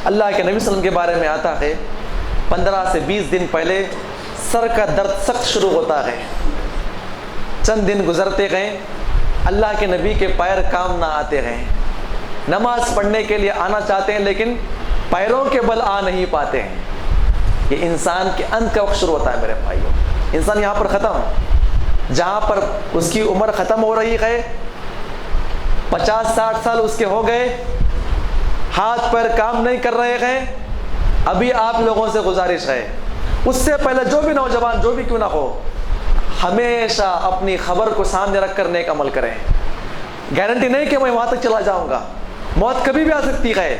اللہ کے نبی صلی اللہ علیہ وسلم کے بارے میں آتا ہے 15 سے 20 دن پہلے سر کا درد سخت شروع ہوتا ہے. چند دن گزرتے گئے, اللہ کے نبی کے پیر کام نہ آتے گئے. نماز پڑھنے کے لیے آنا چاہتے ہیں لیکن پیروں کے بل آ نہیں پاتے ہیں. یہ انسان کے انت کا وقت شروع ہوتا ہے میرے بھائیوں. انسان یہاں پر ختم, جہاں پر اس کی عمر ختم ہو رہی ہے, 50-60 سال اس کے ہو گئے, ہاتھ پیر کام نہیں کر رہے ہیں. ابھی آپ لوگوں سے گزارش ہے, اس سے پہلے جو بھی نوجوان جو بھی کیوں نہ ہو, ہمیشہ اپنی خبر کو سامنے رکھ کر نیک عمل کریں. گارنٹی نہیں کہ میں وہاں تک چلا جاؤں گا, موت کبھی بھی آ سکتی ہے,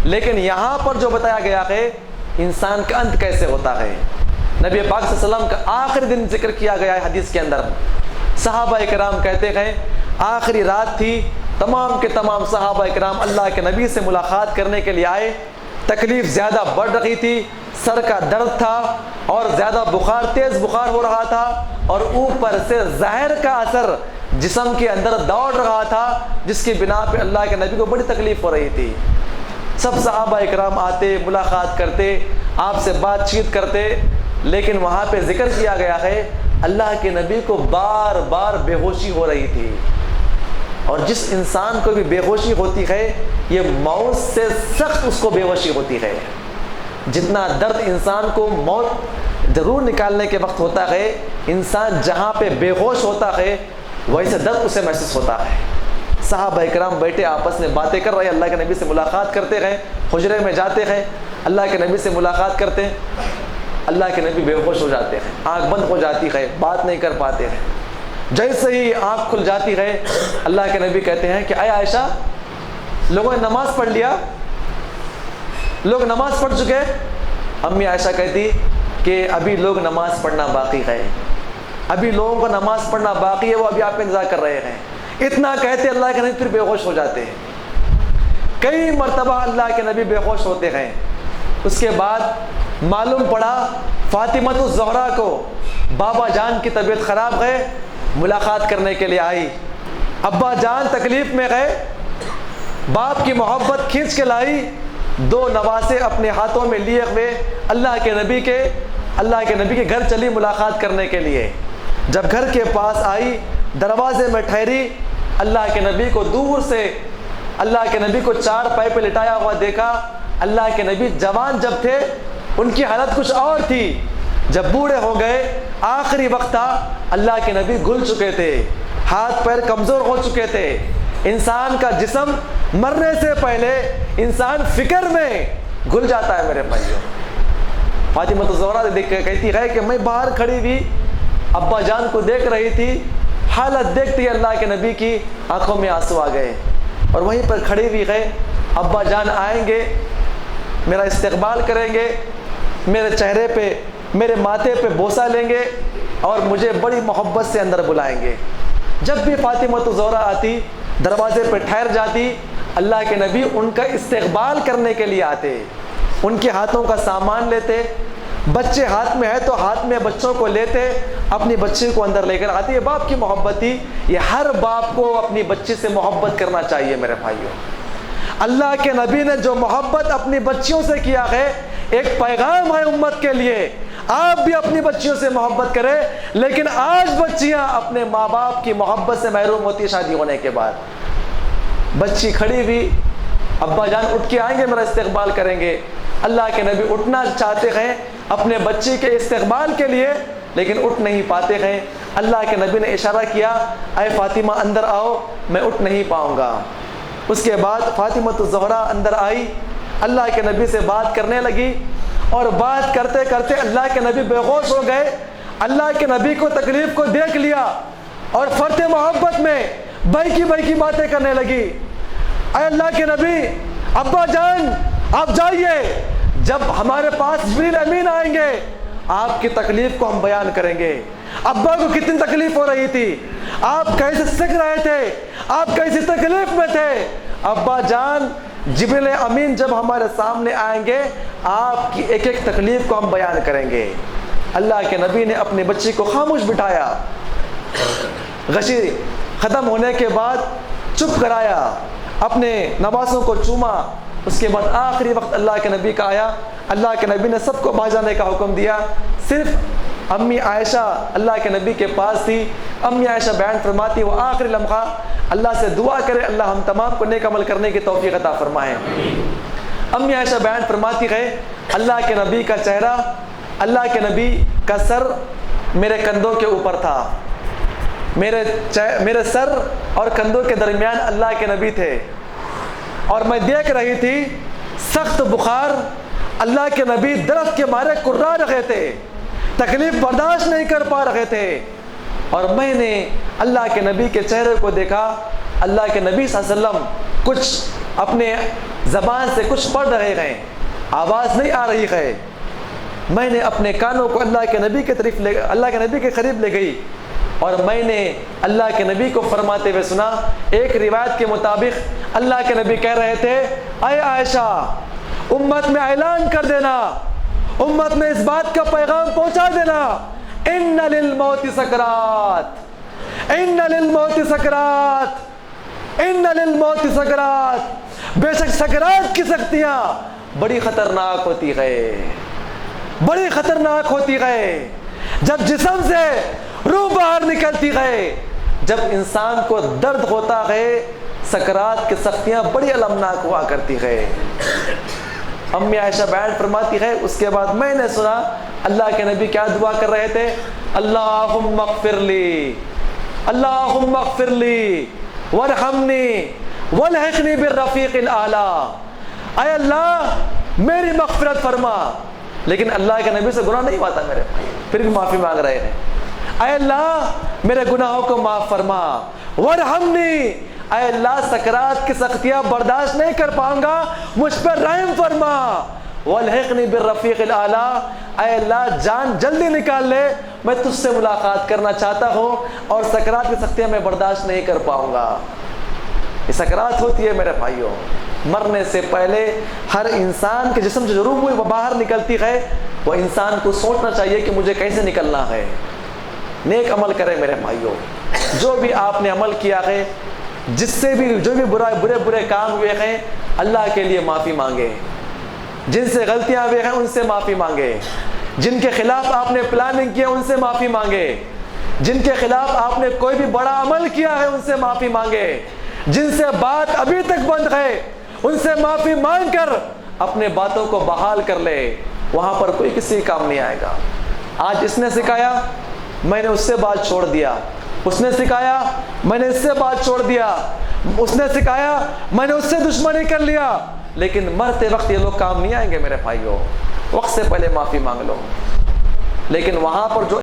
لیکن یہاں پر جو بتایا گیا ہے انسان کا انت کیسے ہوتا ہے. نبی پاک صلی اللہ علیہ وسلم کا آخری دن ذکر کیا گیا ہے حدیث کے اندر. صحابہ کرام کہتے ہیں آخری رات تھی, تمام کے تمام صحابہ کرام اللہ کے نبی سے ملاقات کرنے کے لیے آئے. تکلیف زیادہ بڑھ رہی تھی, سر کا درد تھا اور زیادہ بخار, تیز بخار ہو رہا تھا, اور اوپر سے زہر کا اثر جسم کے اندر دوڑ رہا تھا, جس کی بنا پہ اللہ کے نبی کو بڑی تکلیف ہو رہی تھی. سب صحابہ کرام آتے, ملاقات کرتے, آپ سے بات چیت کرتے, لیکن وہاں پہ ذکر کیا گیا ہے اللہ کے نبی کو بار بار بے ہوشی ہو رہی تھی. اور جس انسان کو بھی بے ہوشی ہوتی ہے یہ موت سے سخت اس کو بے ہوشی ہوتی ہے. جتنا درد انسان کو موت ضرور نکالنے کے وقت ہوتا ہے, انسان جہاں پہ بے ہوش ہوتا ہے ویسے درد اسے محسوس ہوتا ہے. صحابہ کرام بیٹھے آپس میں باتیں کر رہے, اللہ کے نبی سے ملاقات کرتے ہیں, حجرے میں جاتے ہیں, اللہ کے نبی سے ملاقات کرتے ہیں, اللہ کے نبی بے ہوش ہو جاتے ہیں, آنکھ بند ہو جاتی ہے, بات نہیں کر پاتے ہیں. جیسے ہی آنکھ کھل جاتی ہے اللہ کے نبی کہتے ہیں کہ اے عائشہ, لوگوں نے نماز پڑھ لیا, لوگ نماز پڑھ چکے. امی عائشہ کہتی کہ ابھی لوگ نماز پڑھنا باقی ہے, ابھی لوگوں کو نماز پڑھنا باقی ہے, وہ ابھی آپ کا انتظار کر رہے ہیں. اتنا کہتے اللہ کے نبی پھر بے ہوش ہو جاتے ہیں. کئی مرتبہ اللہ کے نبی بے ہوش ہوتے ہیں. اس کے بعد معلوم پڑا فاطمہ الزہرا کو بابا جان کی طبیعت خراب ہے, ملاقات کرنے کے لیے آئی. ابا جان تکلیف میں گئے, باپ کی محبت کھینچ کے لائی, 2 نواسے اپنے ہاتھوں میں لیے ہوئے اللہ کے نبی کے گھر چلی ملاقات کرنے کے لیے. جب گھر کے پاس آئی, دروازے میں ٹھہری, اللہ کے نبی کو دور سے, اللہ کے نبی کو 4 پائے پہ لٹایا ہوا دیکھا. اللہ کے نبی جوان جب تھے ان کی حالت کچھ اور تھی, جب بوڑھے ہو گئے آخری وقت تھا, اللہ کے نبی گل چکے تھے, ہاتھ پیر کمزور ہو چکے تھے. انسان کا جسم مرنے سے پہلے انسان فکر میں گل جاتا ہے میرے بھائیوں. فاطمہ الزہرا کہتی ہے کہ میں باہر کھڑی ہوئی ابا جان کو دیکھ رہی تھی, حالت دیکھتی اللہ کے نبی کی آنکھوں میں آنسو آ گئے, اور وہیں پر کھڑی ہوئی ہے. ابا جان آئیں گے, میرا استقبال کریں گے, میرے چہرے پہ میرے ماتھے پہ بوسہ لیں گے اور مجھے بڑی محبت سے اندر بلائیں گے. جب بھی فاطمہ الزہرا آتی دروازے پہ ٹھہر جاتی, اللہ کے نبی ان کا استقبال کرنے کے لیے آتے, ان کے ہاتھوں کا سامان لیتے, بچے ہاتھ میں ہے تو ہاتھ میں بچوں کو لیتے, اپنی بچی کو اندر لے کر آتی. یہ باپ کی محبت تھی. یہ ہر باپ کو اپنی بچی سے محبت کرنا چاہیے میرے بھائیوں. اللہ کے نبی نے جو محبت اپنی بچیوں سے کیا ہے, ایک پیغام ہے امت کے لیے, آپ بھی اپنی بچیوں سے محبت کریں. لیکن آج بچیاں اپنے ماں باپ کی محبت سے محروم ہوتی ہیں شادی ہونے کے بعد. بچی کھڑی ہوئی, ابا جان اٹھ کے آئیں گے, میرا استقبال کریں گے. اللہ کے نبی اٹھنا چاہتے ہیں اپنے بچی کے استقبال کے لیے, لیکن اٹھ نہیں پاتے ہیں. اللہ کے نبی نے اشارہ کیا, اے فاطمہ اندر آؤ, میں اٹھ نہیں پاؤں گا. اس کے بعد فاطمہ الزہرا اندر آئی, اللہ کے نبی سے بات کرنے لگی, اور بات کرتے کرتے اللہ کے نبی بے ہوش ہو گئے. اللہ کے نبی کو تکلیف کو دیکھ لیا اور فرط محبت میں بہکی کی باتیں کرنے لگی. اے اللہ کے نبی, ابا جان آپ جائیے, جب ہمارے پاس جبریل امین آئیں گے آپ کی تکلیف کو ہم بیان کریں گے. ابا کو کتنی تکلیف ہو رہی تھی, آپ کیسے سکھ رہے تھے, آپ کیسی تکلیف میں تھے. ابا جان جبریل امین جب ہمارے سامنے آئیں گے آپ کی ایک ایک تکلیف کو ہم بیان کریں گے. اللہ کے نبی نے اپنی بچی کو خاموش بٹھایا, غشی ختم ہونے کے بعد چپ کرایا, اپنے نواسوں کو چوما, اس کے بعد آخری وقت اللہ کے نبی کا آیا، اللہ کے نبی نے سب کو باہر جانے کا حکم دیا، صرف امی عائشہ اللہ کے نبی کے پاس تھی۔ امی عائشہ بیان فرماتی وہ آخری لمحہ اللہ سے دعا کرے اللہ ہم تمام کو نیک عمل کرنے کی توفیق عطا فرمائے۔ امی عائشہ بیان فرماتی ہے اللہ کے نبی کا چہرہ، اللہ کے نبی کا سر میرے کندھوں کے اوپر تھا، میرے سر اور کندھوں کے درمیان اللہ کے نبی تھے، اور میں دیکھ رہی تھی سخت بخار، اللہ کے نبی درد کے مارے کرا رہے تھے، تکلیف برداشت نہیں کر پا رہے تھے، اور میں نے اللہ کے نبی کے چہرے کو دیکھا، اللہ کے نبی صلی اللہ علیہ وسلم کچھ اپنے زبان سے کچھ پڑھ رہے ہیں، آواز نہیں آ رہی ہے، میں نے اپنے کانوں کو اللہ کے نبی کے قریب لے گئی، اور میں نے اللہ کے نبی کو فرماتے ہوئے سنا۔ ایک روایت کے مطابق اللہ کے نبی کہہ رہے تھے اے عائشہ امت میں اعلان کر دینا، امت میں اس بات کا پیغام پہنچا دینا، ان للموت سکرات، ان للموت سکرات، ان للموت سکرات، بے شک سکرات کی سختیاں بڑی خطرناک ہوتی ہے، بڑی خطرناک ہوتی ہے، جب جسم سے روح باہر نکلتی ہے، جب انسان کو درد ہوتا ہے، سکرات کی سختیاں بڑی المناک ہوا کرتی ہے۔ امی عائشہ بیان فرماتی ہے اس کے بعد میں نے سنا اللہ کے نبی کیا دعا کر رہے تھے، اللہم اغفر لی، اللہم اغفر لی وارحمنی والحقنی بالرفیق الاعلی، اے اللہ میری مغفرت فرما، لیکن اللہ کے نبی سے گناہ نہیں ہوا تھا میرے بھائی، پھر بھی معافی مانگ رہے ہیں، اے اللہ میرے گناہوں کو معاف فرما، وارحمنی، اے اللہ سکرات کی سختیاں برداشت نہیں کر پاؤں گا مجھ پر رحم فرما، والحقنی بالرفیق الاعلی، اے اللہ جان جلدی نکال لے، میں تجھ سے ملاقات کرنا چاہتا ہوں اور سکرات کی سختیاں میں برداشت نہیں کر پاؤں گا۔ یہ سکرات ہوتی ہے میرے بھائیوں، مرنے سے پہلے ہر انسان کے جسم سے جو روح باہر نکلتی ہے، وہ انسان کو سوچنا چاہیے کہ مجھے کیسے نکلنا ہے۔ نیک عمل کرے میرے بھائیوں، جو بھی آپ نے عمل کیا ہے، جس سے بھی جو بھی برے کام ہوئے ہیں، اللہ کے لیے معافی مانگے، جن سے غلطیاں ہوئے ہیں ان سے معافی مانگے، جن کے خلاف آپ نے پلاننگ کیا ان سے معافی مانگے، جن کے خلاف آپ نے کوئی بھی بڑا عمل کیا ہے ان سے معافی مانگے، جن سے بات ابھی تک بند ہے ان سے معافی مانگ کر اپنے باتوں کو بحال کر لے، وہاں پر کوئی کسی کام نہیں آئے گا۔ آج اس نے سکھایا میں نے اس سے بات چھوڑ دیا، اس نے سکھایا میں نے اس سے بات چھوڑ دیا، اس نے سکھایا میں نے اس سے دشمنی کر لیا، لیکن مرتے وقت یہ لوگ کام نہیں آئیں گے میرے بھائیوں۔ وقت سے پہلے معافی مانگ لو، لیکن وہاں پر جو